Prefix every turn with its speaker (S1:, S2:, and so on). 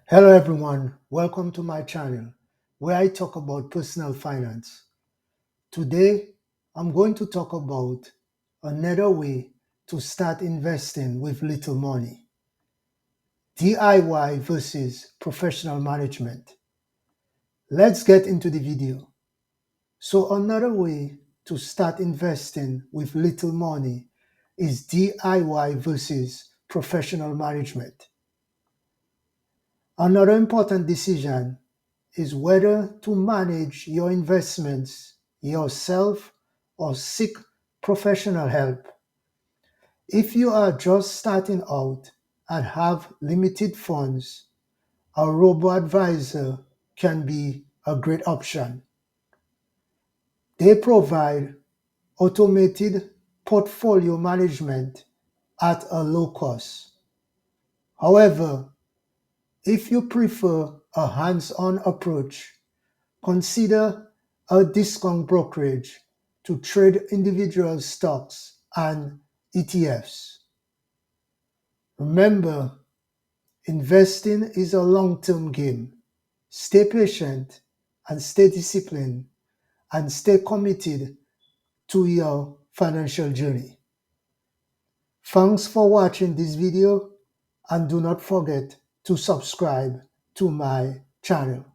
S1: Hello everyone, welcome to my channel where I talk about personal finance. Today, I'm going to talk about another way to start investing with little money. DIY versus professional management. Let's get into the video. So another way to start investing with little money is DIY versus professional management. Another important decision is whether to manage your investments yourself or seek professional help. If you are just starting out and have limited funds, a robo-advisor can be a great option. They provide automated portfolio management at a low cost. However, if you prefer a hands-on approach, consider a discount brokerage to trade individual stocks and ETFs. Remember, investing is a long-term game. Stay patient and stay disciplined and stay committed to your financial journey. Thanks for watching this video and do not forget to subscribe to my channel.